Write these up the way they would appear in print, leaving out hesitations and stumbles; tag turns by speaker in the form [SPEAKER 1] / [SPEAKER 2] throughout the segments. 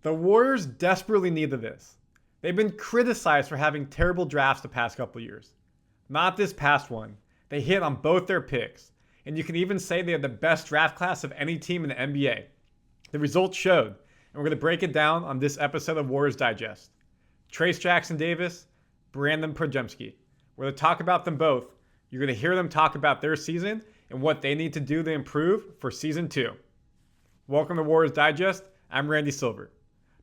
[SPEAKER 1] The Warriors desperately needed this. They've been criticized for having terrible drafts the past couple years. Not this past one. They hit on both their picks, and you can even say they had the best draft class of any team in the NBA. The results showed, and we're going to break it down on this episode of Warriors Digest. Trayce Jackson-Davis, Brandin Podziemski. We're going to talk about them both. You're going to hear them talk about their season and what they need to do to improve for season 2. Welcome to Warriors Digest. I'm Randy Silver.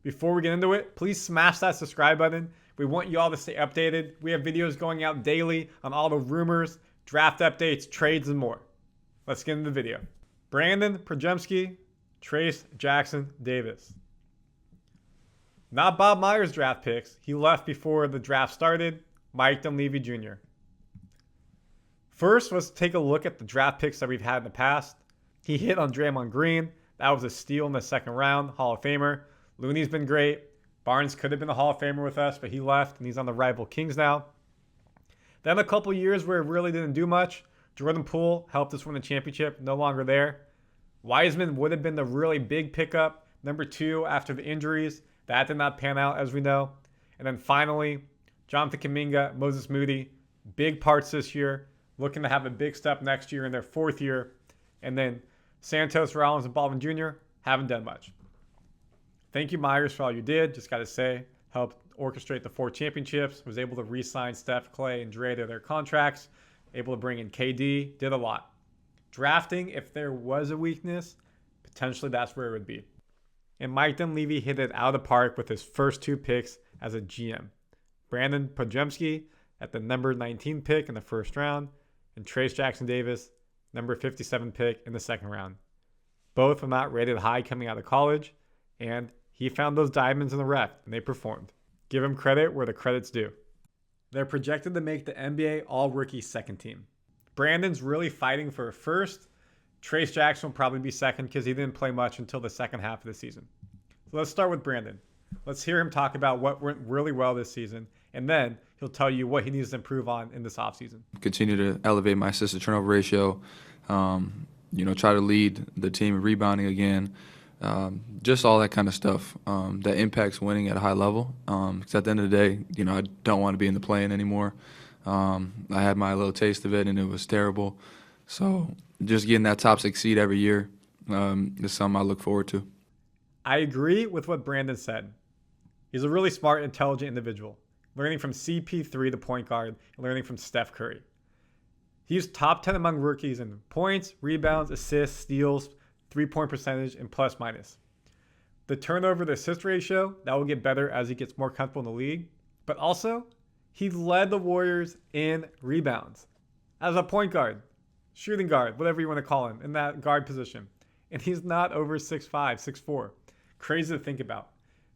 [SPEAKER 1] Before we get into it, please smash that subscribe button. We want you all to stay updated. We have videos going out daily on all the rumors, draft updates, trades, and more. Let's get into the video. Brandin Podziemski, Trayce Jackson-Davis. Not Bob Myers' draft picks. He left before the draft started. Mike Dunleavy Jr. First, let's take a look at the draft picks that we've had in the past. He hit on Draymond Green. That was a steal in the second round, Hall of Famer. Looney's been great. Barnes could have been a Hall of Famer with us, but he left, and he's on the rival Kings now. Then a couple years where it really didn't do much. Jordan Poole helped us win the championship, no longer there. Wiseman would have been the really big pickup, number 2 after the injuries. That did not pan out, as we know. And then finally, Jonathan Kuminga, Moses Moody, big parts this year, looking to have a big step next year in their 4th year. And then Santos, Rollins, and Baldwin Jr. haven't done much. Thank you, Myers, for all you did. Just got to say, helped orchestrate the 4 championships, was able to re-sign Steph, Clay, and Dre to their contracts, able to bring in KD, did a lot. Drafting, if there was a weakness, potentially that's where it would be. And Mike Dunleavy hit it out of the park with his first 2 picks as a GM. Brandin Podziemski at the number 19 pick in the first round, and Trayce Jackson-Davis, number 57 pick in the second round. Both were not rated high coming out of college, and he found those diamonds in the rough, and they performed. Give him credit where the credit's due. They're projected to make the NBA All-Rookie second team. Brandon's really fighting for a first. Trayce Jackson will probably be second because he didn't play much until the second half of the season. So let's start with Brandin. Let's hear him talk about what went really well this season, and then he'll tell you what he needs to improve on in this offseason.
[SPEAKER 2] Continue to elevate my assist-to-turnover ratio, try to lead the team in rebounding again, just all that kind of stuff that impacts winning at a high level. Because at the end of the day, I don't want to be in the play-in anymore. I had my little taste of it, and it was terrible. So just getting that top 6 seed every year is something I look forward to.
[SPEAKER 1] I agree with what Brandon said. He's a really smart, intelligent individual, learning from CP3, the point guard, and learning from Steph Curry. He's top 10 among rookies in points, rebounds, assists, steals, three-point percentage, and plus minus. The turnover to assist ratio, that will get better as he gets more comfortable in the league. But also, he led the Warriors in rebounds as a point guard, shooting guard, whatever you want to call him, in that guard position. And he's not over 6'5", 6'4". Crazy to think about.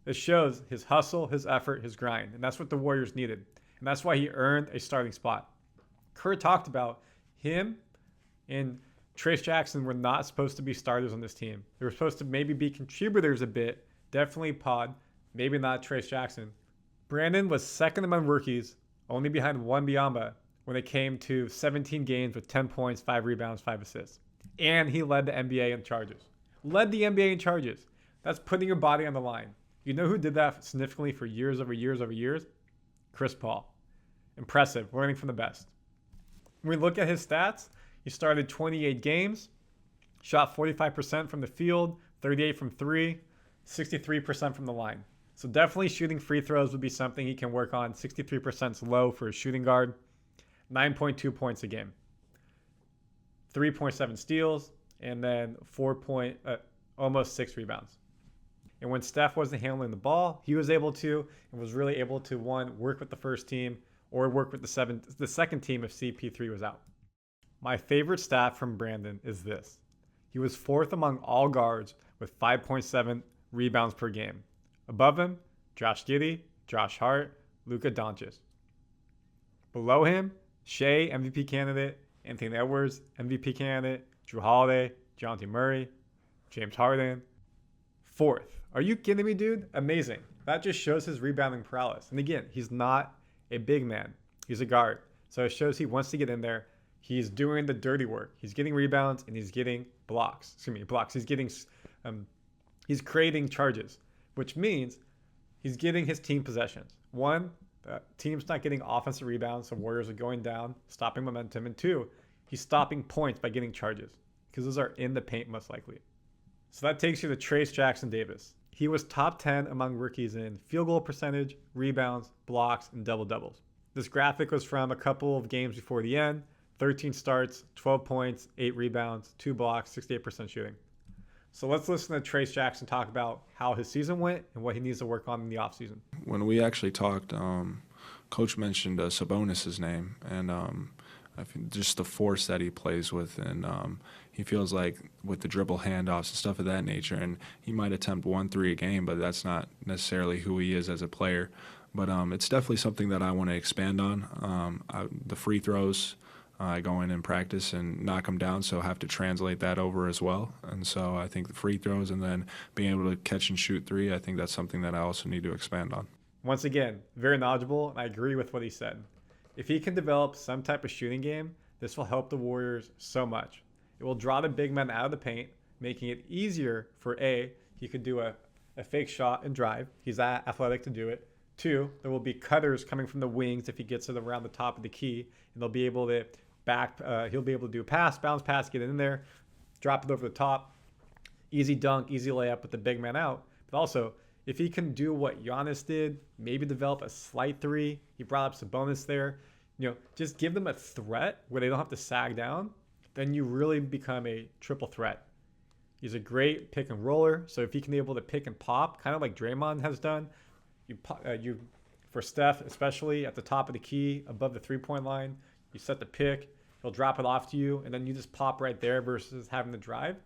[SPEAKER 1] This shows his hustle, his effort, his grind. And that's what the Warriors needed. And that's why he earned a starting spot. Kurt talked about him and Trayce Jackson were not supposed to be starters on this team. They were supposed to maybe be contributors a bit. Definitely Pod. Maybe not Trayce Jackson. Brandon was second among rookies, only behind Wembanyama when it came to 17 games with 10 points, 5 rebounds, 5 assists. And he led the NBA in charges. Led the NBA in charges. That's putting your body on the line. You know who did that significantly for years over years over years? Chris Paul. Impressive. Learning from the best. When we look at his stats, he started 28 games, shot 45% from the field, 38 from 3, 63% from the line. So definitely shooting free throws would be something he can work on. 63% is low for a shooting guard. 9.2 points a game. 3.7 steals, and then almost 6 rebounds. And when Steph wasn't handling the ball, he was able to, and was really able to, one, work with the first team or work with the second team if CP3 was out. My favorite stat from Brandon is this. He was 4th among all guards with 5.7 rebounds per game. Above him, Josh Giddey, Josh Hart, Luka Doncic. Below him, Shea, MVP candidate, Anthony Edwards, MVP candidate, Drew Holiday, Jonte Murray, James Harden. 4th. Are you kidding me, dude? Amazing. That just shows his rebounding prowess. And again, he's not a big man. He's a guard. So it shows he wants to get in there. He's doing the dirty work. He's getting rebounds and he's getting blocks. He's getting, he's creating charges. which means he's getting his team possessions. One, the team's not getting offensive rebounds, so Warriors are going down, stopping momentum. And two, he's stopping points by getting charges because those are in the paint most likely. So that takes you to Trayce Jackson-Davis. He was top 10 among rookies in field goal percentage, rebounds, blocks, and double-doubles. This graphic was from a couple of games before the end. 13 starts, 12 points, 8 rebounds, 2 blocks, 68% shooting. So let's listen to Trayce Jackson talk about how his season went and what he needs to work on in the offseason.
[SPEAKER 3] When we actually talked, Coach mentioned Sabonis' name, and I think just the force that he plays with, and he feels like with the dribble handoffs and stuff of that nature, and he might attempt 1-3 a game, but that's not necessarily who he is as a player. But it's definitely something that I want to expand on. The free throws, I go in practice and knock them down, so I have to translate that over as well. And so I think the free throws and then being able to catch and shoot three, I think that's something that I also need to expand on.
[SPEAKER 1] Once again, very knowledgeable, and I agree with what he said. If he can develop some type of shooting game, this will help the Warriors so much. It will draw the big men out of the paint, making it easier for he could do a fake shot and drive. He's that athletic to do it. 2, there will be cutters coming from the wings if he gets it around the top of the key, and they'll be able to he'll be able to do a pass, bounce pass, get it in there, drop it over the top. Easy dunk, easy layup with the big man out. But also, if he can do what Giannis did, maybe develop a slight three, he brought up Sabonis there, just give them a threat where they don't have to sag down, then you really become a triple threat. He's a great pick and roller, so if he can be able to pick and pop, kind of like Draymond has done, you for Steph, especially at the top of the key, above the three-point line, you set the pick, he'll drop it off to you, and then you just pop right there versus having to drive.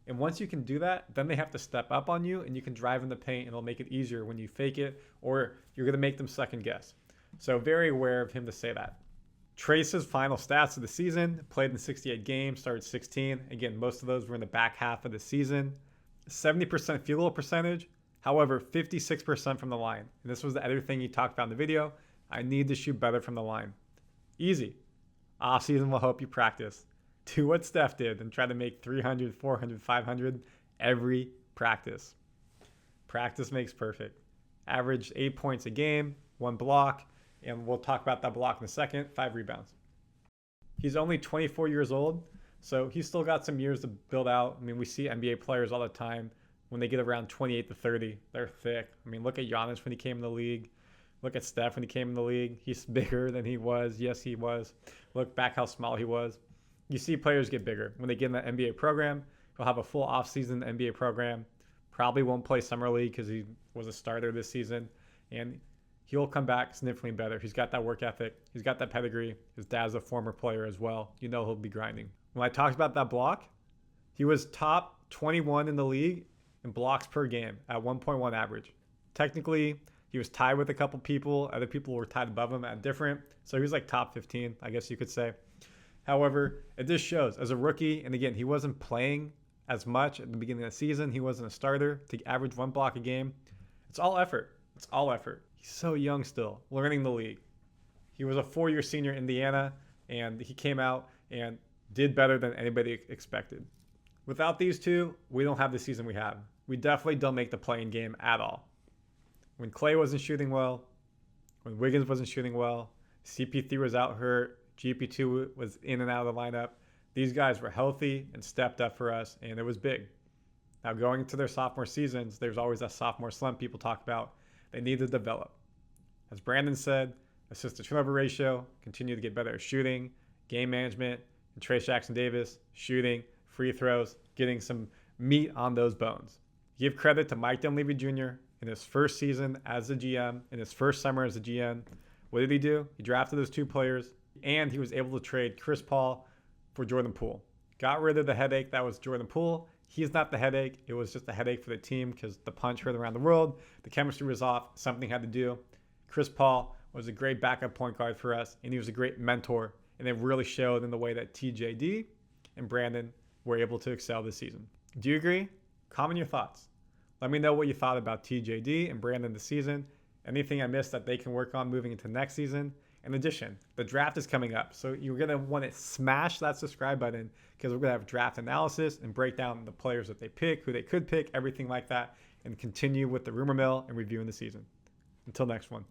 [SPEAKER 1] And once you can do that, then they have to step up on you, and you can drive in the paint, and it'll make it easier when you fake it, or you're going to make them second guess. So very aware of him to say that. Trayce's final stats of the season: played in 68 games, started 16. Again, most of those were in the back half of the season. 70% field goal percentage, however, 56% from the line. And this was the other thing he talked about in the video. I need to shoot better from the line. Easy. Offseason will help you practice. Do what Steph did and try to make 300, 400, 500 every practice. Practice makes perfect. Averaged 8 points a game, 1 block, and we'll talk about that block in a second, 5 rebounds. He's only 24 years old, so he's still got some years to build out. I mean, we see NBA players all the time. When they get around 28 to 30, they're thick. I mean, look at Giannis when he came in the league. Look at Steph when he came in the league. He's bigger than he was. Yes, he was. Look back how small he was. You see players get bigger. When they get in the NBA program, he'll have a full offseason NBA program. Probably won't play Summer League because he was a starter this season. And he'll come back significantly better. He's got that work ethic. He's got that pedigree. His dad's a former player as well. He'll be grinding. When I talked about that block, he was top 21 in the league in blocks per game at 1.1 average. Technically, he was tied with a couple people. Other people were tied above him at different. So he was like top 15, I guess you could say. However, it just shows as a rookie, and again, he wasn't playing as much at the beginning of the season. He wasn't a starter to average 1 block a game. It's all effort. It's all effort. He's so young still, learning the league. He was a 4-year senior in Indiana, and he came out and did better than anybody expected. Without these two, we don't have the season we have. We definitely don't make the play-in game at all. When Clay wasn't shooting well, when Wiggins wasn't shooting well, CP3 was out hurt, GP2 was in and out of the lineup, these guys were healthy and stepped up for us, and it was big. Now going into their sophomore seasons, there's always that sophomore slump people talk about. They need to develop. As Brandon said, assist to turnover ratio, continue to get better at shooting, game management, and Trayce Jackson-Davis, shooting, free throws, getting some meat on those bones. Give credit to Mike Dunleavy Jr. in his first season as the GM, in his first summer as the GM. What did he do? He drafted those 2 players, and he was able to trade Chris Paul for Jordan Poole. Got rid of the headache that was Jordan Poole. He's not the headache. It was just a headache for the team because the punch hurt around the world. The chemistry was off. Something had to do. Chris Paul was a great backup point guard for us, and he was a great mentor. And it really showed in the way that TJD and Brandon were able to excel this season. Do you agree? Comment your thoughts. Let me know what you thought about TJD and Brandon this season. Anything I missed that they can work on moving into next season. In addition, the draft is coming up, so you're going to want to smash that subscribe button because we're going to have draft analysis and break down the players that they pick, who they could pick, everything like that. and continue with the rumor mill and reviewing the season. Until next one.